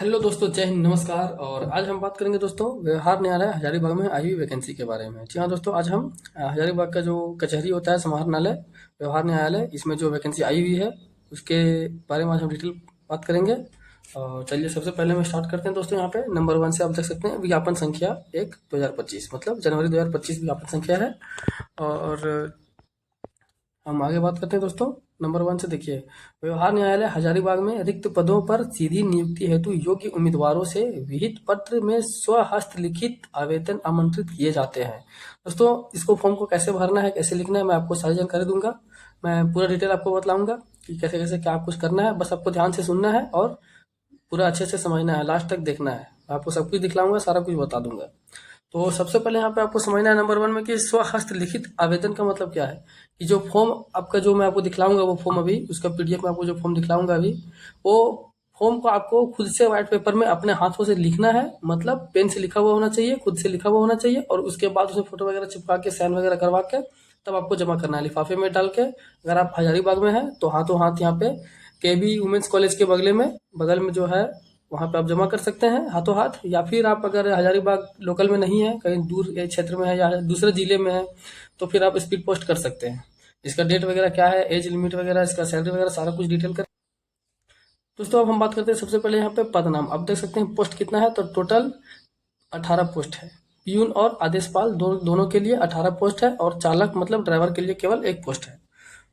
Hello दोस्तों, जय हिंद, नमस्कार। और आज हम बात करेंगे दोस्तों व्यवहार न्यायालय हजारीबाग में आई हुई वैकेंसी के बारे में। जी हाँ दोस्तों, आज हम हजारीबाग का जो कचहरी होता है समाहरणालय व्यवहार न्यायालय, इसमें जो वैकेंसी आई हुई है उसके बारे में आज हम डिटेल बात करेंगे। और चलिए सबसे पहले हम स्टार्ट करते हैं दोस्तों। यहाँ पे नंबर 1 से आप देख सकते हैं विज्ञापन संख्या 1/2025, मतलब जनवरी 2025 विज्ञापन संख्या है। और हम आगे बात करते हैं दोस्तों। नंबर 1 से देखिए, व्यवहार न्यायालय हजारीबाग में रिक्त पदों पर सीधी नियुक्ति हेतु योग्य उम्मीदवारों से विहित पत्र में स्वहस्त लिखित आवेदन आमंत्रित किए जाते हैं। दोस्तों, इसको फॉर्म को कैसे भरना है, कैसे लिखना है, मैं आपको सारी जानकारी दूंगा। मैं पूरा डिटेल आपको बतलाऊंगा कि कैसे कैसे क्या कुछ करना है। बस आपको ध्यान से सुनना है और पूरा अच्छे से समझना है, लास्ट तक देखना है। आपको सब कुछ दिखलाऊंगा, सारा कुछ बता दूंगा। तो सबसे पहले यहाँ पे आपको समझना है नंबर 1 में कि स्वहस्त लिखित आवेदन का मतलब क्या है। कि जो फॉर्म आपका जो मैं आपको दिखलाऊंगा, वो फॉर्म अभी उसका पीडीएफ में आपको जो फॉर्म दिखलाऊंगा अभी, वो फॉर्म को आपको खुद से व्हाइट पेपर में अपने हाथों से लिखना है। मतलब पेन से लिखा हुआ होना चाहिए, खुद से लिखा हुआ होना चाहिए, और उसके बाद उसमें फोटो वगैरह चिपका के साइन वगैरह करवा के तब आपको जमा करना है लिफाफे में डाल के। अगर आप हजारीबाग में हैं तो हाथों हाथ यहाँ पे केबी वुमेन्स कॉलेज के बगल में जो है वहाँ पे आप जमा कर सकते हैं हाथों हाथ। या फिर आप अगर हजारीबाग लोकल में नहीं है, कहीं दूर के क्षेत्र में है या दूसरे जिले में है, तो फिर आप स्पीड पोस्ट कर सकते हैं। इसका डेट वगैरह क्या है, एज लिमिट वगैरह, इसका सैलरी वगैरह सारा कुछ डिटेल कर। दोस्तों अब हम बात करते हैं सबसे पहले यहाँ पे पद नाम। आप देख सकते हैं पोस्ट कितना है, तो टोटल 18 पोस्ट है। प्यून और आदेशपाल दोनों के लिए 18 पोस्ट है, और चालक मतलब ड्राइवर के लिए केवल 1 पोस्ट है।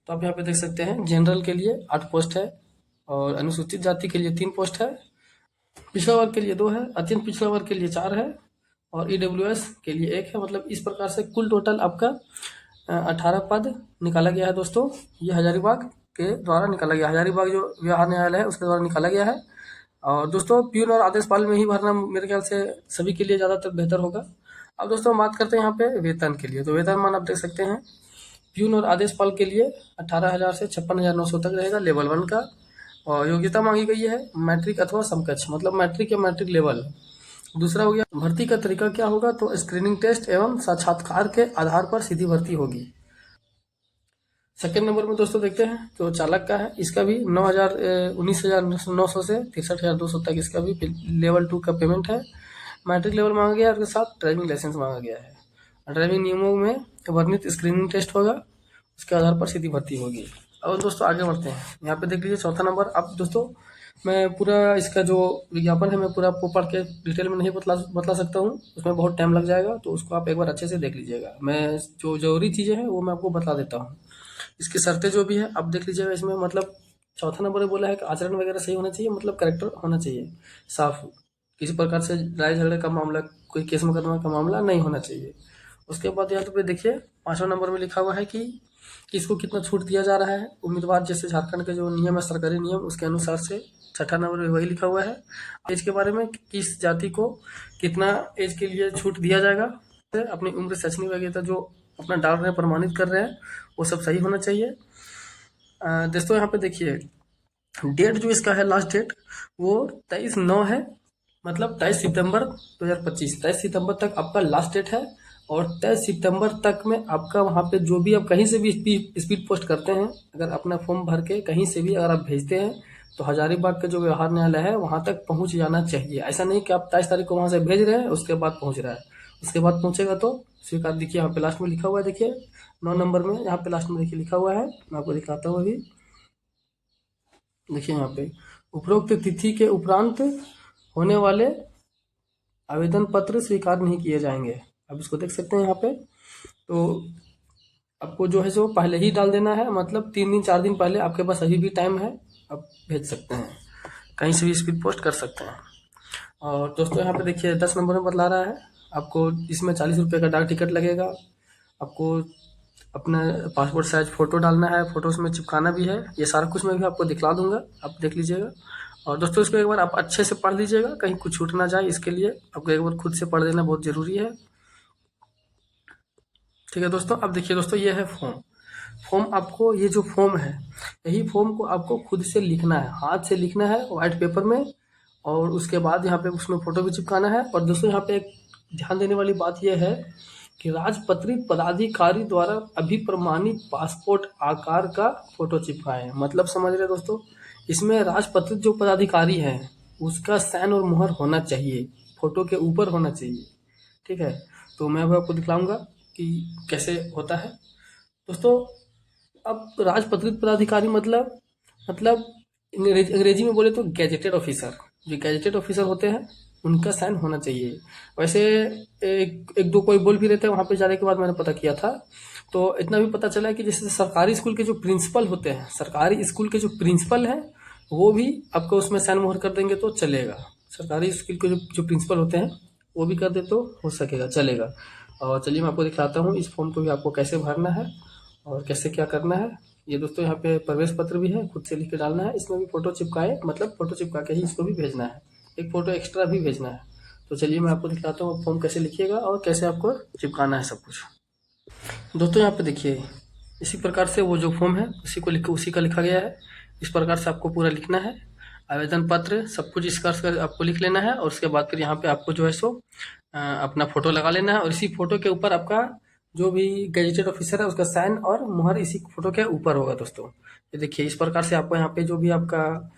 तो आप यहाँ पे देख सकते हैं जनरल के लिए 8 पोस्ट है, और अनुसूचित जाति के लिए 3 पोस्ट है, पिछड़ा वर्ग के लिए 2 है, अत्यंत पिछड़ा वर्ग के लिए 4 है, और ईडब्ल्यूएस के लिए 1 है। मतलब इस प्रकार से कुल टोटल आपका 18 पद निकाला गया है दोस्तों। ये हजारीबाग के द्वारा निकाला गया, हजारीबाग जो व्यवहार न्यायालय है उसके द्वारा निकाला गया है। और दोस्तों प्यून और आदेशपाल में ही भरना मेरे ख्याल से सभी के लिए ज़्यादातर बेहतर होगा। अब दोस्तों हम बात करते हैं यहाँ पे वेतन के लिए। तो वेतन मान आप देख सकते हैं, प्यून और आदेशपाल के लिए 18,000 से 56,900 तक रहेगा लेवल 1 का। और योग्यता मांगी गई है मैट्रिक अथवा समकक्ष, मतलब मैट्रिक या मैट्रिक लेवल। दूसरा हो गया भर्ती का तरीका क्या होगा, तो स्क्रीनिंग टेस्ट एवं साक्षात्कार के आधार पर सीधी भर्ती होगी। सेकेंड नंबर में दोस्तों देखते हैं जो चालक का है, इसका भी 19,900 से 63,200 तक इसका भी लेवल 2 का पेमेंट है। मैट्रिक लेवल मांगा गया है, उसके साथ ड्राइविंग लाइसेंस मांगा गया है। ड्राइविंग नियमों में वर्णित स्क्रीनिंग टेस्ट होगा, उसके आधार पर सीधी भर्ती होगी। अब दोस्तों आगे बढ़ते हैं, यहाँ पे देख लीजिए चौथा नंबर। अब दोस्तों मैं पूरा इसका जो विज्ञापन है मैं पूरा आपको पढ़ के डिटेल में नहीं बतला सकता हूँ, उसमें बहुत टाइम लग जाएगा। तो उसको आप एक बार अच्छे से देख लीजिएगा। मैं जो जरूरी चीज़ें हैं वो मैं आपको बता देता हूँ। इसकी शर्तें जो भी है आप देख लीजिएगा इसमें। मतलब चौथा नंबर में बोला है कि आचरण वगैरह सही होना चाहिए, मतलब करेक्टर होना चाहिए साफ। किसी प्रकार से लड़ाई झगड़े का मामला, कोई केस मुकदमा का मामला नहीं होना चाहिए। उसके बाद यहाँ पे देखिए 5वां नंबर में लिखा हुआ है कि किसको कितना छूट दिया जा रहा है। उम्मीदवार जैसे झारखंड के जो नियम है, सरकारी नियम, उसके अनुसार से 6ठा नंबर में वही लिखा हुआ है। एज के बारे में किस जाति को कितना एज के लिए छूट दिया जाएगा, अपनी उम्र, शैक्षणिक वगैरह जो अपना डाल रहे हैं, प्रमाणित कर रहे हैं, वो सब सही होना चाहिए। दोस्तों यहाँ पे देखिए डेट जो इसका है, लास्ट डेट वो 23/9 है, मतलब 23 सितंबर 2025। 23 सितंबर तक आपका लास्ट डेट है। और 23 सितंबर तक में आपका वहाँ पे जो भी आप कहीं से भी स्पीड पोस्ट करते हैं, अगर अपना फॉर्म भर के कहीं से भी अगर आप भेजते हैं, तो हजारीबाग का जो व्यवहार न्यायालय है वहाँ तक पहुँच जाना चाहिए। ऐसा नहीं कि आप 23 तारीख को वहाँ से भेज रहे हैं उसके बाद पहुँच रहा है, उसके बाद पहुँचेगा तो स्वीकार। देखिए यहाँ पे लास्ट में लिखा हुआ है, देखिए 9 नंबर में यहाँ पे लास्ट में देखिए लिखा हुआ है, मैं आपको दिखाता हूँ अभी। देखिए यहाँ पे उपरोक्त तिथि के उपरांत होने वाले आवेदन पत्र स्वीकार नहीं किए जाएंगे। अब इसको देख सकते हैं यहाँ पे। तो आपको जो है सो पहले ही डाल देना है, मतलब 3 दिन 4 दिन पहले आपके पास अभी भी टाइम है, आप भेज सकते हैं, कहीं से भी स्पीड पोस्ट कर सकते हैं। और दोस्तों यहाँ पे देखिए 10 नंबर में बतला रहा है आपको, इसमें 40 रुपये का डाक टिकट लगेगा। आपको अपना पासपोर्ट साइज फ़ोटो डालना है, फ़ोटो उसमें चिपकाना भी है। ये सारा कुछ मैं भी आपको दिखला दूंगा, आप देख लीजिएगा। और दोस्तों इसको एक बार आप अच्छे से पढ़ लीजिएगा, कहीं कुछ छूट ना जाए, इसके लिए आपको एक बार खुद से पढ़ लेना बहुत ज़रूरी है। ठीक है दोस्तों, अब देखिए दोस्तों ये है फॉर्म। फॉर्म आपको, ये जो फॉर्म है, यही फॉर्म को आपको खुद से लिखना है, हाथ से लिखना है व्हाइट पेपर में। और उसके बाद यहाँ पे उसमें फ़ोटो भी चिपकाना है। और दोस्तों यहाँ पे एक ध्यान देने वाली बात यह है कि राजपत्रित पदाधिकारी द्वारा अभिप्रमाणित पासपोर्ट आकार का फोटो चिपकाएं। मतलब समझ रहे दोस्तों, इसमें राजपत्रित जो पदाधिकारी हैं उसका साइन और मुहर होना चाहिए, फ़ोटो के ऊपर होना चाहिए। ठीक है, तो मैं अब आपको दिखलाऊँगा कि कैसे होता है। दोस्तों, अब राजपत्रित पदाधिकारी मतलब अंग्रेजी में बोले तो गैजेटेड ऑफिसर, जो गैजेटेड ऑफिसर होते हैं उनका साइन होना चाहिए। वैसे एक एक दो कोई बोल भी रहते हैं, वहाँ पे जाने के बाद मैंने पता किया था तो इतना भी पता चला कि जैसे सरकारी स्कूल के जो प्रिंसिपल होते हैं, सरकारी स्कूल के जो प्रिंसिपल हैं वो भी आपको उसमें साइन मोहर कर देंगे तो चलेगा। सरकारी स्कूल के जो प्रिंसिपल होते हैं वो भी कर दे तो हो सकेगा, चलेगा। और चलिए मैं आपको दिखाता हूँ इस फॉर्म को भी आपको कैसे भरना है और कैसे क्या करना है। ये दोस्तों यहाँ पे प्रवेश पत्र भी है, खुद से लिख के डालना है। इसमें भी फ़ोटो चिपकाए, मतलब फ़ोटो चिपका के ही इसको भी भेजना है, एक फ़ोटो एक्स्ट्रा भी भेजना है। तो चलिए मैं आपको दिखलाता हूँ फॉर्म कैसे लिखिएगा और कैसे आपको चिपकाना है सब कुछ। दोस्तों यहाँ पे देखिए, इसी प्रकार से वो जो फॉर्म है उसी का लिखा गया है। इस प्रकार से आपको पूरा लिखना है, आवेदन पत्र सब कुछ इस प्रकार से आपको लिख लेना है। और उसके बाद फिर यहाँ पे आपको जो है सो अपना फ़ोटो लगा लेना है और इसी फ़ोटो के ऊपर आपका जो भी गैजेटेड ऑफिसर है उसका साइन और मुहर इसी फ़ोटो के ऊपर होगा। दोस्तों ये देखिए, इस प्रकार से आपको यहाँ पे जो भी आपका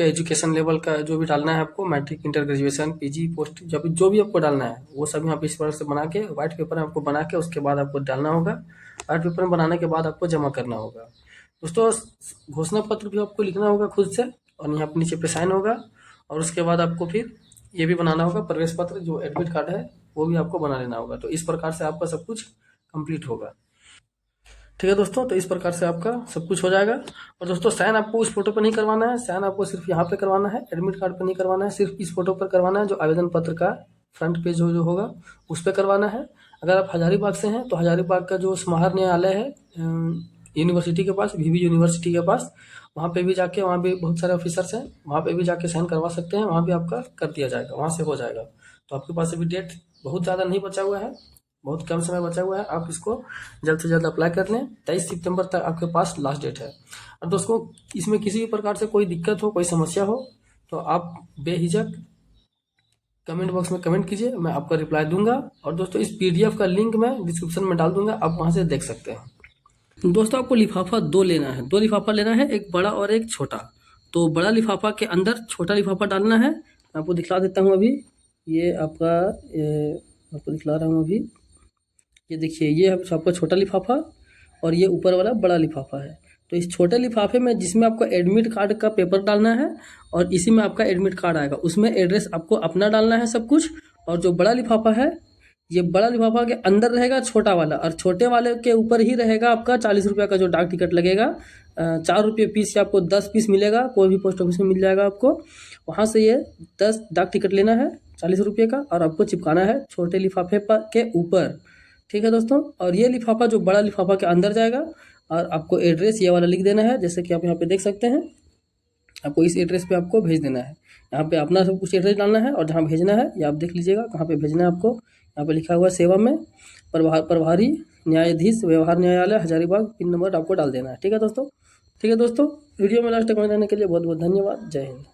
एजुकेशन लेवल का जो भी डालना है, आपको matric, inter, graduation, PG, post, जो भी आपको डालना है वो सब यहाँ पे इस प्रकार से बना के व्हाइट पेपर में आपको बना के उसके बाद आपको डालना होगा। व्हाइट पेपर में बनाने के बाद आपको जमा करना होगा। दोस्तों, घोषणा पत्र भी आपको लिखना होगा खुद से और यहाँ पे नीचे पे साइन होगा। और उसके बाद आपको फिर ये भी बनाना होगा, प्रवेश पत्र जो एडमिट कार्ड है वो भी आपको बना लेना होगा। तो इस प्रकार से आपका सब कुछ कंप्लीट होगा। ठीक है दोस्तों, तो इस प्रकार से आपका सब कुछ हो जाएगा। और दोस्तों, साइन आपको उस फोटो पर नहीं करवाना है, साइन आपको सिर्फ यहाँ पे करवाना है, एडमिट कार्ड पर नहीं करवाना है, सिर्फ इस फोटो पर करवाना है जो आवेदन पत्र का फ्रंट पेज जो होगा उस पर करवाना है। अगर आप हजारीबाग से हैं तो हजारीबाग का जो समाहर न्यायालय है यूनिवर्सिटी के पास, वीवी यूनिवर्सिटी के पास, वहाँ पे भी जाके, वहाँ भी बहुत सारे ऑफिसर्स हैं, वहाँ पे भी जाके साइन करवा सकते हैं, वहाँ भी आपका कर दिया जाएगा, वहाँ से हो जाएगा। तो आपके पास अभी डेट बहुत ज़्यादा नहीं बचा हुआ है, बहुत कम समय बचा हुआ है, आप इसको जल्द से जल्द अप्लाई कर लें। 23 सितंबर तक आपके पास लास्ट डेट है। और दोस्तों, इसमें किसी भी प्रकार से कोई दिक्कत हो, कोई समस्या हो तो आप बेहिचक कमेंट बॉक्स में कमेंट कीजिए, मैं आपका रिप्लाई दूंगा। और दोस्तों, इस पीडीएफ का लिंक मैं डिस्क्रिप्शन में डाल दूंगा, आप वहां से देख सकते हैं। दोस्तों, आपको लिफाफा दो लेना है, दो लिफाफा लेना है, एक बड़ा और एक छोटा। तो बड़ा लिफाफा के अंदर छोटा लिफाफा डालना है। मैं आपको दिखला देता हूँ अभी, ये आपको दिखला रहा हूँ अभी। ये देखिए, ये है आपका छोटा लिफाफा और ये ऊपर वाला बड़ा लिफाफा है। तो इस छोटे लिफाफे में जिसमें आपको एडमिट कार्ड का पेपर डालना है और इसी में आपका एडमिट कार्ड आएगा, उसमें एड्रेस आपको अपना डालना है सब कुछ। और जो बड़ा लिफाफा है, ये बड़ा लिफाफा के अंदर रहेगा छोटा वाला, और छोटे वाले के ऊपर ही रहेगा आपका 40 रुपये का जो डाक टिकट लगेगा। 4 रुपये पीस से आपको 10 पीस मिलेगा, कोई भी पोस्ट ऑफिस में मिल जाएगा आपको। वहाँ से ये 10 डाक टिकट लेना है 40 रुपये का और आपको चिपकाना है छोटे लिफाफे के ऊपर। ठीक है दोस्तों, और ये लिफाफा जो बड़ा लिफाफा के अंदर जाएगा और आपको एड्रेस ये वाला लिख देना है, जैसे कि आप यहाँ पे देख सकते हैं। आपको इस एड्रेस पे आपको भेज देना है, यहाँ पे अपना सब कुछ एड्रेस डालना है और जहाँ भेजना है ये आप देख लीजिएगा कहाँ पे भेजना है आपको। यहाँ पे लिखा हुआ है सेवा में प्रभारी न्यायाधीश व्यवहार न्यायालय हजारीबाग, पिन नंबर आपको डाल देना है। ठीक है दोस्तों, वीडियो में लास्ट तक बने रहने के लिए बहुत बहुत धन्यवाद। जय हिंद।